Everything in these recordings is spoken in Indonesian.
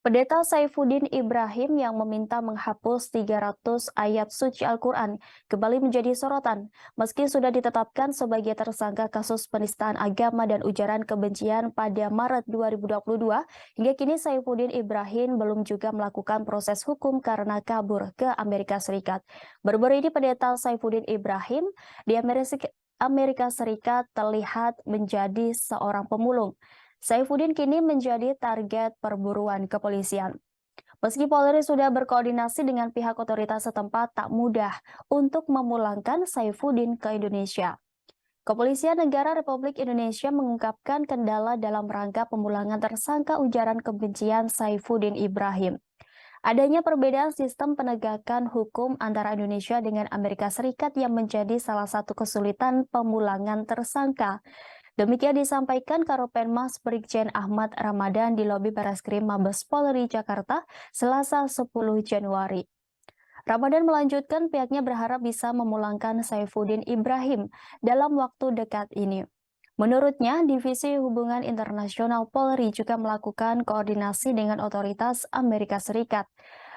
Pendeta Saifuddin Ibrahim yang meminta menghapus 300 ayat suci Al-Quran kembali menjadi sorotan. Meski sudah ditetapkan sebagai tersangka kasus penistaan agama dan ujaran kebencian pada Maret 2022, hingga kini Saifuddin Ibrahim belum juga melakukan proses hukum karena kabur ke Amerika Serikat. Baru-baru ini pendeta Saifuddin Ibrahim di Amerika Serikat terlihat menjadi seorang pemulung. Saifuddin kini menjadi target perburuan kepolisian. Meski Polri sudah berkoordinasi dengan pihak otoritas setempat, tak mudah untuk memulangkan Saifuddin ke Indonesia. Kepolisian Negara Republik Indonesia mengungkapkan kendala dalam rangka pemulangan tersangka ujaran kebencian Saifuddin Ibrahim. Adanya perbedaan sistem penegakan hukum antara Indonesia dengan Amerika Serikat yang menjadi salah satu kesulitan pemulangan tersangka. Demikian disampaikan Karopenmas Brigjen Ahmad Ramadan di lobi Bareskrim Mabes Polri Jakarta, Selasa 10 Januari. Ramadan melanjutkan pihaknya berharap bisa memulangkan Saifuddin Ibrahim dalam waktu dekat ini. Menurutnya, Divisi Hubungan Internasional Polri juga melakukan koordinasi dengan otoritas Amerika Serikat.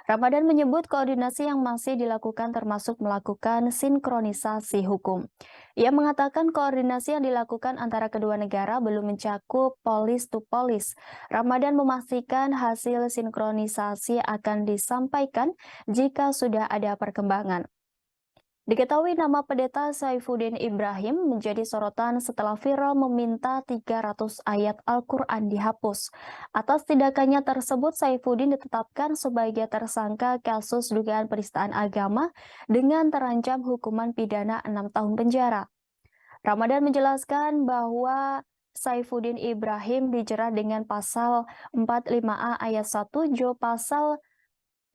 Ramadan menyebut koordinasi yang masih dilakukan termasuk melakukan sinkronisasi hukum. Ia mengatakan koordinasi yang dilakukan antara kedua negara belum mencakup polis to polis. Ramadan memastikan hasil sinkronisasi akan disampaikan jika sudah ada perkembangan. Diketahui nama pendeta Saifuddin Ibrahim menjadi sorotan setelah viral meminta 300 ayat Al-Quran dihapus. Atas tindakannya tersebut, Saifuddin ditetapkan sebagai tersangka kasus dugaan penistaan agama dengan terancam hukuman pidana 6 tahun penjara. Ramadan menjelaskan bahwa Saifuddin Ibrahim dijerat dengan pasal 45A ayat 1 Jo pasal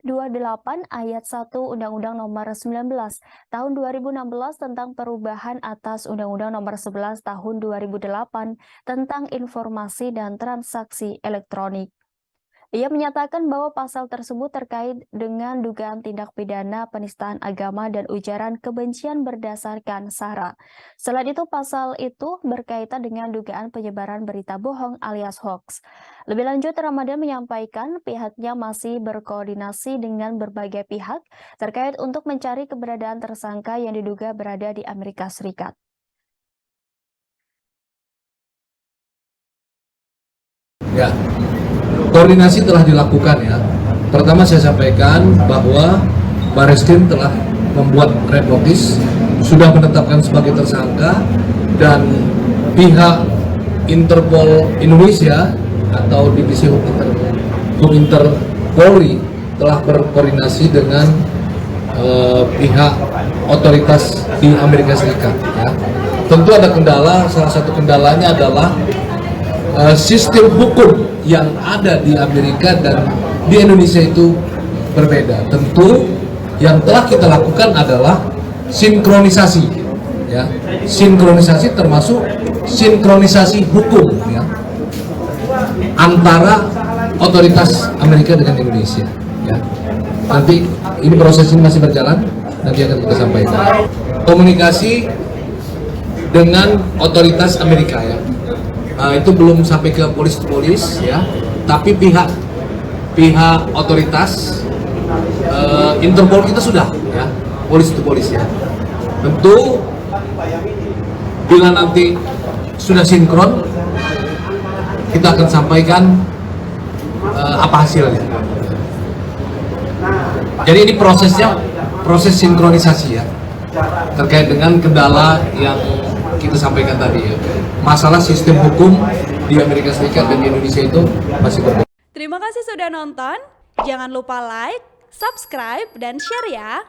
28 ayat 1 Undang-Undang Nomor 19 Tahun 2016 tentang perubahan atas Undang-Undang Nomor 11 Tahun 2008 tentang informasi dan transaksi elektronik. Ia menyatakan bahwa pasal tersebut terkait dengan dugaan tindak pidana penistaan agama dan ujaran kebencian berdasarkan SARA. Selain itu, pasal itu berkaitan dengan dugaan penyebaran berita bohong alias hoax. Lebih lanjut, Ramadan menyampaikan pihaknya masih berkoordinasi dengan berbagai pihak terkait untuk mencari keberadaan tersangka yang diduga berada di Amerika Serikat. Ya, koordinasi telah dilakukan ya. Pertama saya sampaikan bahwa Bareskrim telah membuat red notice, sudah menetapkan sebagai tersangka, dan pihak Interpol Indonesia atau Divisi Hukum Polri telah berkoordinasi dengan pihak otoritas di Amerika Serikat. Ya. Tentu ada kendala, salah satu kendalanya adalah sistem hukum yang ada di Amerika dan di Indonesia itu berbeda. Tentu yang telah kita lakukan adalah sinkronisasi, ya, sinkronisasi termasuk sinkronisasi hukum, ya, antara otoritas Amerika dengan Indonesia. Ya. Nanti ini proses ini masih berjalan, nanti akan kita sampaikan. Komunikasi dengan otoritas Amerika ya. Itu belum sampai ke polis ya, tapi pihak otoritas Interpol kita sudah ya, polis ya. Tentu bila nanti sudah sinkron, kita akan sampaikan apa hasilnya. Jadi ini proses sinkronisasi ya, terkait dengan kendala yang kita sampaikan tadi ya. Masalah sistem hukum di Amerika Serikat dan di Indonesia itu masih berbeda. Terima kasih sudah nonton. Jangan lupa like, subscribe, dan share ya.